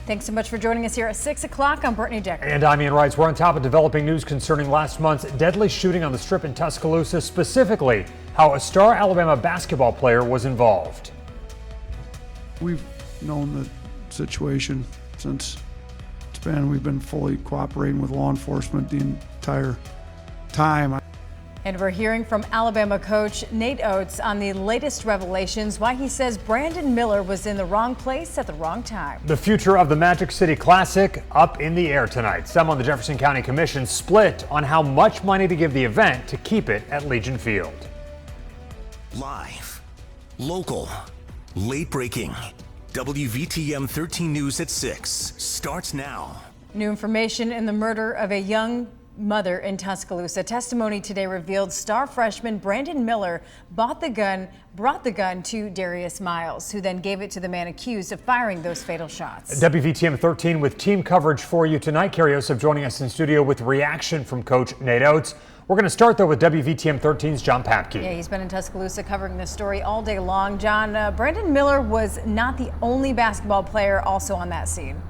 Thanks so much for joining us here at 6 o'clock. I'm Brittany Decker. And I'm Ian Wright. We're on top of developing news concerning last month's deadly shooting on the Strip in Tuscaloosa, specifically how a star Alabama basketball player was involved. We've known the situation since we've been fully cooperating with law enforcement the entire time. And we're hearing from Alabama coach Nate Oats on the latest revelations, why he says Brandon Miller was in the wrong place at the wrong time. The future of the Magic City Classic up in the air tonight. Some on the Jefferson County Commission split on how much money to give the event to keep it at Legion Field. Live, local, late breaking. WVTM 13 News at 6 starts now. New information in the murder of a young mother in Tuscaloosa. Testimony today revealed star freshman Brandon Miller brought the gun to Darius Miles, who then gave it to the man accused of firing those fatal shots. WVTM 13 with team coverage for you tonight. Carrie Osip joining us in studio with reaction from Coach Nate Oats. We're going to start, though, with WVTM 13's John Papke. Yeah, he's been in Tuscaloosa covering this story all day long. John, Brandon Miller was not the only basketball player also on that scene.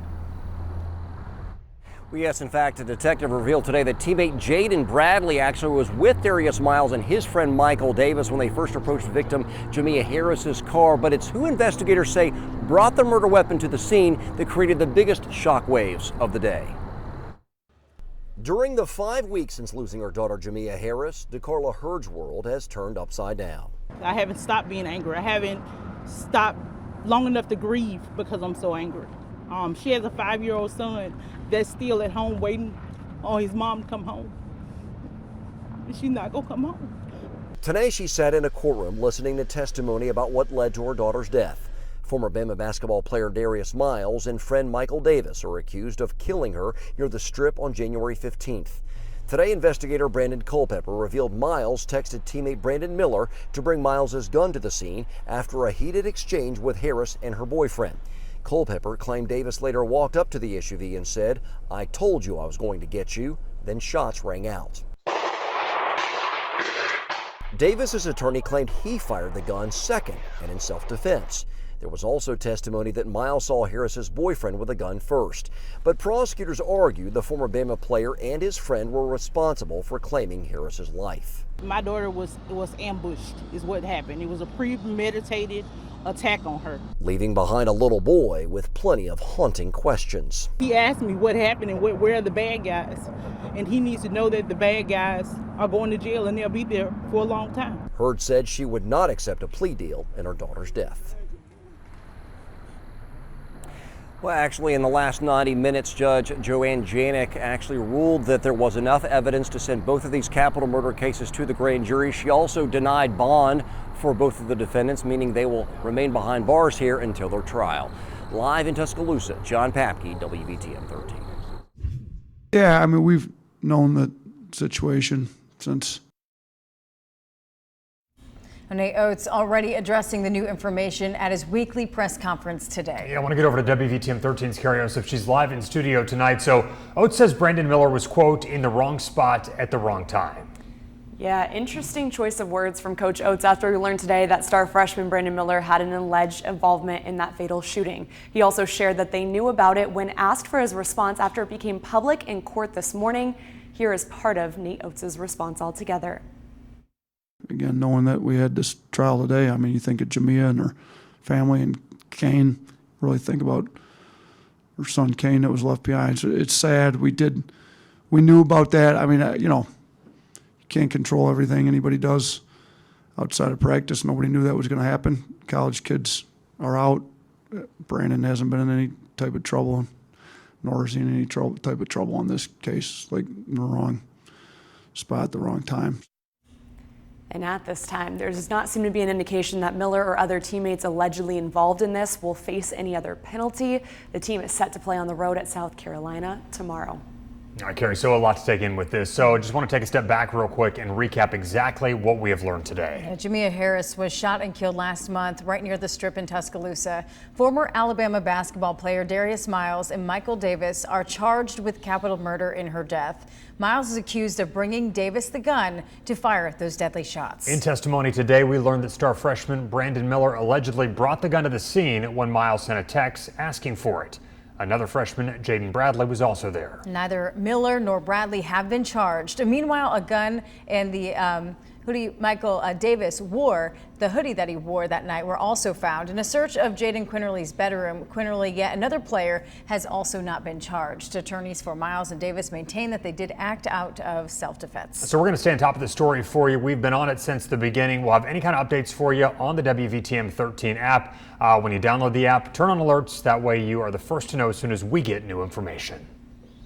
Well, yes, in fact, a detective revealed today that teammate Jaden Bradley actually was with Darius Miles and his friend Michael Davis when they first approached victim Jamia Harris's car. But it's who investigators say brought the murder weapon to the scene that created the biggest shockwaves of the day. During the 5 weeks since losing her daughter Jamia Harris, DeCarla Hurd's world has turned upside down. I haven't stopped being angry. I haven't stopped long enough to grieve because I'm so angry. She has a 5-year-old son that's still at home waiting on his mom to come home. She's not gonna come home. Today she sat in a courtroom listening to testimony about what led to her daughter's death. Former Bama basketball player Darius Miles and friend Michael Davis are accused of killing her near the Strip on January 15th. Today, investigator Brandon Culpepper revealed Miles texted teammate Brandon Miller to bring Miles's gun to the scene after a heated exchange with Harris and her boyfriend. Culpepper claimed Davis later walked up to the SUV and said, "I told you I was going to get you." Then shots rang out. Davis's attorney claimed he fired the gun second and in self-defense. There was also testimony that Miles saw Harris's boyfriend with a gun first. But prosecutors argued the former Bama player and his friend were responsible for claiming Harris's life. My daughter was ambushed, is what happened. It was a premeditated attack on her. Leaving behind a little boy with plenty of haunting questions. He asked me what happened and where are the bad guys. And he needs to know that the bad guys are going to jail and they'll be there for a long time. Hurd said she would not accept a plea deal in her daughter's death. Well, actually, in the last 90 minutes, Judge Joanne Janik actually ruled that there was enough evidence to send both of these capital murder cases to the grand jury. She also denied bond for both of the defendants, meaning they will remain behind bars here until their trial. Live in Tuscaloosa, John Papke, WVTM 13. Yeah, I mean, we've known the situation since. Nate Oats already addressing the new information at his weekly press conference today. Yeah, I want to get over to WVTM 13's Carrie Osip. She's live in studio tonight. So Oats says Brandon Miller was, quote, in the wrong spot at the wrong time. Yeah, interesting choice of words from Coach Oats after we learned today that star freshman Brandon Miller had an alleged involvement in that fatal shooting. He also shared that they knew about it when asked for his response after it became public in court this morning. Here is part of Nate Oats' response altogether. Again, knowing that we had this trial today, I mean, you think of Jamia and her family and Kane, really think about her son Kane that was left behind. So it's sad. We knew about that. I mean, you can't control everything anybody does outside of practice. Nobody knew that was going to happen. College kids are out. Brandon hasn't been in any type of trouble, nor has he in any type of trouble in this case, like in the wrong spot at the wrong time. And at this time, there does not seem to be an indication that Miller or other teammates allegedly involved in this will face any other penalty. The team is set to play on the road at South Carolina tomorrow. All right, Carrie, so a lot to take in with this. So I just want to take a step back real quick and recap exactly what we have learned today. Jamia Harris was shot and killed last month right near the Strip in Tuscaloosa. Former Alabama basketball player Darius Miles and Michael Davis are charged with capital murder in her death. Miles is accused of bringing Davis the gun to fire those deadly shots. In testimony today, we learned that star freshman Brandon Miller allegedly brought the gun to the scene when Miles sent a text asking for it. Another freshman, Jaden Bradley, was also there. Neither Miller nor Bradley have been charged. Meanwhile, a gun and the hoodie Michael Davis wore, the hoodie that he wore that night, were also found. In a search of Jaden Quinterly's bedroom, Quinterly, yet another player, has also not been charged. Attorneys for Miles and Davis maintain that they did act out of self-defense. So we're going to stay on top of the story for you. We've been on it since the beginning. We'll have any kind of updates for you on the WVTM 13 app. When you download the app, turn on alerts. That way you are the first to know as soon as we get new information.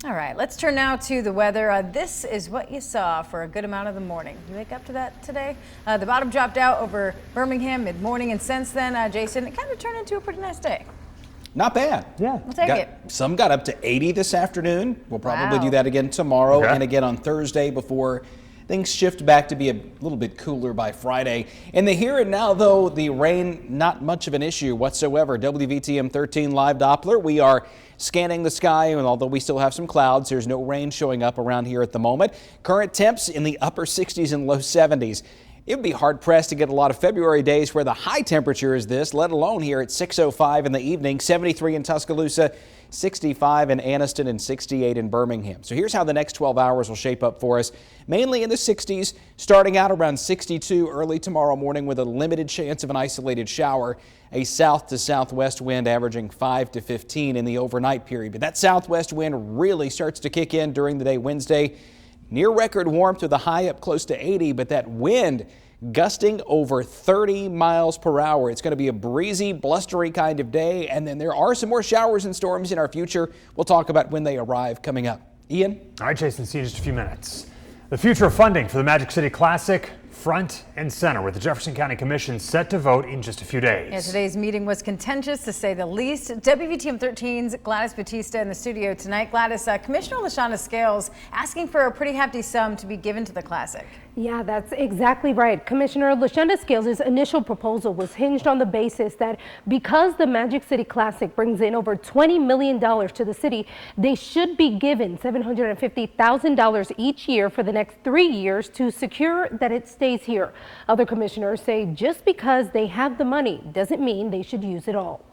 All right, let's turn now to the weather. This is what you saw for a good amount of the morning. You wake up to that today? The bottom dropped out over Birmingham mid-morning, and since then, Jason, it kind of turned into a pretty nice day. Not bad. Yeah. We'll take it. Some got up to 80 this afternoon. We'll probably Wow. do that again tomorrow Okay. and again on Thursday before things shift back to be a little bit cooler by Friday. In the here and now, though, the rain, not much of an issue whatsoever. WVTM 13 live Doppler. We are scanning the sky, and although we still have some clouds, there's no rain showing up around here at the moment. Current temps in the upper 60s and low 70s. It would be hard-pressed to get a lot of February days where the high temperature is this, let alone here at 6:05 in the evening, 73 in Tuscaloosa, 65 in Anniston, and 68 in Birmingham. So here's how the next 12 hours will shape up for us. Mainly in the 60s, starting out around 62 early tomorrow morning with a limited chance of an isolated shower. A south to southwest wind averaging 5 to 15 in the overnight period. But that southwest wind really starts to kick in during the day Wednesday. Near record warmth with a high up close to 80, but that wind gusting over 30 miles per hour. It's going to be a breezy, blustery kind of day, and then there are some more showers and storms in our future. We'll talk about when they arrive coming up. Ian? All right, Jason, see you in just a few minutes. The future of funding for the Magic City Classic, front and center, with the Jefferson County Commission set to vote in just a few days. Yeah, today's meeting was contentious, to say the least. WVTM 13's Gladys Batista in the studio tonight. Gladys, Commissioner LaShonda Scales asking for a pretty hefty sum to be given to the Classic. Yeah, that's exactly right. Commissioner LaShonda Scales' initial proposal was hinged on the basis that because the Magic City Classic brings in over $20 million to the city, they should be given $750,000 each year for the next 3 years to secure that it stays here. Other commissioners say just because they have the money doesn't mean they should use it all.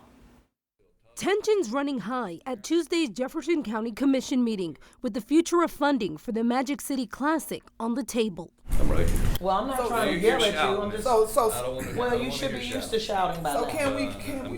Tensions running high at Tuesday's Jefferson County Commission meeting, with the future of funding for the Magic City Classic on the table. I'm ready. Well, I'm not trying to yell at you. I'm just well, you should be used to shouting by now. Can we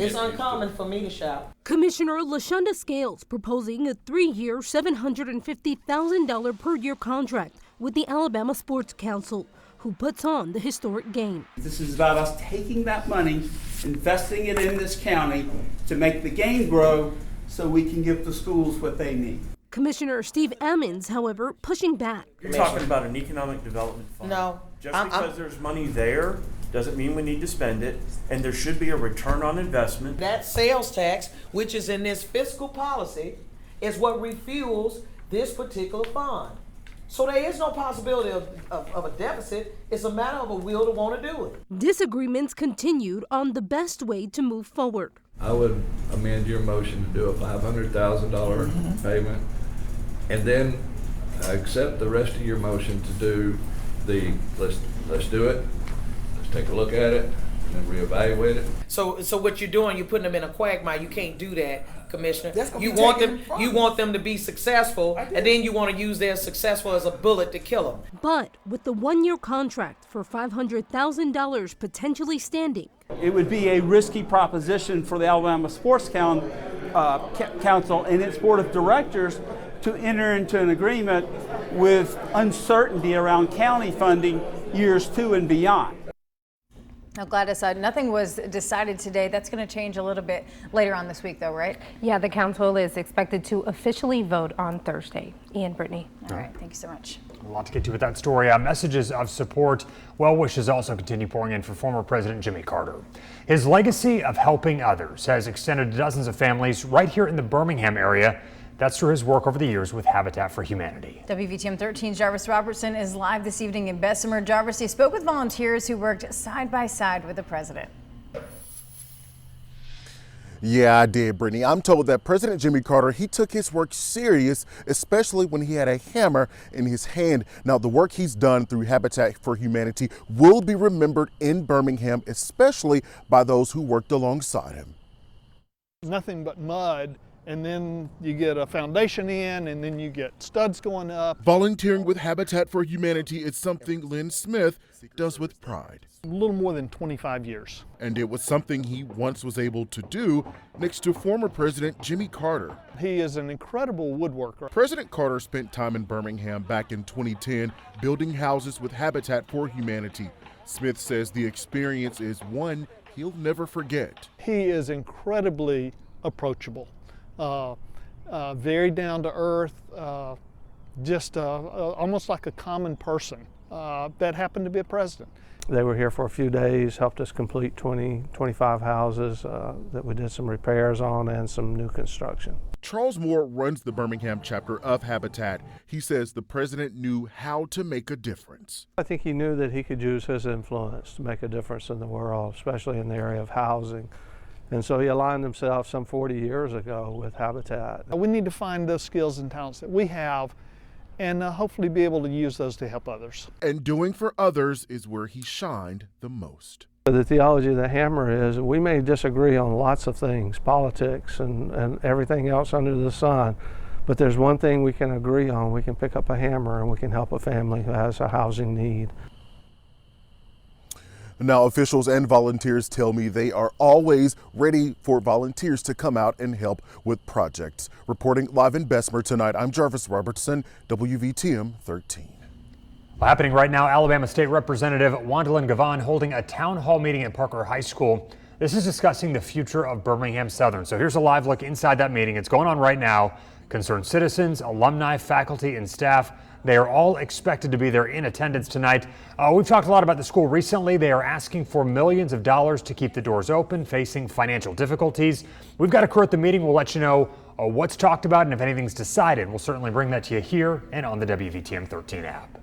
It's uncommon for me to shout. Commissioner LaShonda Scales proposing a 3-year, $750,000 per year contract with the Alabama Sports Council, who puts on the historic game. This is about us taking that money, investing it in this county to make the game grow so we can give the schools what they need. Commissioner Steve Ammons, however, pushing back. You're talking about an economic development fund. No. Just because there's money there doesn't mean we need to spend it, and there should be a return on investment. That sales tax, which is in this fiscal policy, is what refuels this particular fund. So there is no possibility of a deficit. It's a matter of a will to want to do it. Disagreements continued on the best way to move forward. I would amend your motion to do a $500,000 payment, and then accept the rest of your motion to do the, let's do it, let's take a look at it, and then reevaluate it. So what you're doing, you're putting them in a quagmire. You can't do that, Commissioner. You want them to be successful, and then you want to use their successful as a bullet to kill them. But with the 1-year contract for $500,000 potentially standing, It would be a risky proposition for the Alabama Sports Council and its board of directors to enter into an agreement with uncertainty around county funding years 2 and beyond. Now, Gladys, nothing was decided today. That's going to change a little bit later on this week, though, right? Yeah, the council is expected to officially vote on Thursday. Ian, Brittany. All right, thank you so much. A lot to get to with that story. Messages of support, well wishes also continue pouring in for former President Jimmy Carter. His legacy of helping others has extended to dozens of families right here in the Birmingham area. That's through his work over the years with Habitat for Humanity. WVTM 13's Jarvis Robertson is live this evening in Bessemer. Jarvis, he spoke with volunteers who worked side by side with the president. Yeah, I did, Brittany. I'm told that President Jimmy Carter, he took his work serious, especially when he had a hammer in his hand. Now, the work he's done through Habitat for Humanity will be remembered in Birmingham, especially by those who worked alongside him. Nothing but mud and then you get a foundation in, and then you get studs going up. Volunteering with Habitat for Humanity is something Lynn Smith does with pride. A little more than 25 years. And it was something he once was able to do next to former President Jimmy Carter. He is an incredible woodworker. President Carter spent time in Birmingham back in 2010 building houses with Habitat for Humanity. Smith says the experience is one he'll never forget. He is incredibly approachable, very down to earth, just almost like a common person that happened to be a president. They were here for a few days, helped us complete 25 houses that we did some repairs on and some new construction. Charles Moore runs the Birmingham chapter of Habitat. He says the president knew how to make a difference. I think he knew that he could use his influence to make a difference in the world, especially in the area of housing. And so he aligned himself some 40 years ago with Habitat. We need to find those skills and talents that we have and hopefully be able to use those to help others. And doing for others is where he shined the most. The theology of the hammer is we may disagree on lots of things, politics and everything else under the sun, but there's one thing we can agree on. We can pick up a hammer and we can help a family who has a housing need. Now, officials and volunteers tell me they are always ready for volunteers to come out and help with projects. Reporting live in Bessemer tonight, I'm Jarvis Robertson, WVTM 13. Happening right now, Alabama State Representative Wandalyn Gavon holding a town hall meeting at Parker High School. This is discussing the future of Birmingham Southern. So here's a live look inside that meeting. It's going on right now. Concerned citizens, alumni, faculty, and staff, they are all expected to be there in attendance tonight. We've talked a lot about the school recently. They are asking for millions of dollars to keep the doors open, facing financial difficulties. We've got a crew at the meeting. We'll let you know what's talked about, and if anything's decided, we'll certainly bring that to you here and on the WVTM 13 app.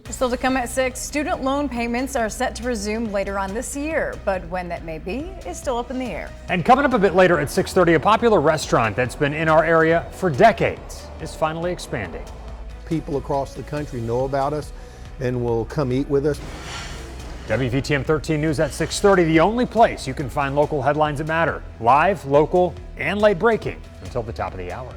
Still to come at 6, student loan payments are set to resume later on this year, but when that may be is still up in the air. And coming up a bit later at 6:30, a popular restaurant that's been in our area for decades is finally expanding. People across the country know about us and will come eat with us. WVTM 13 News at 6:30, the only place you can find local headlines that matter. Live, local, and late breaking until the top of the hour.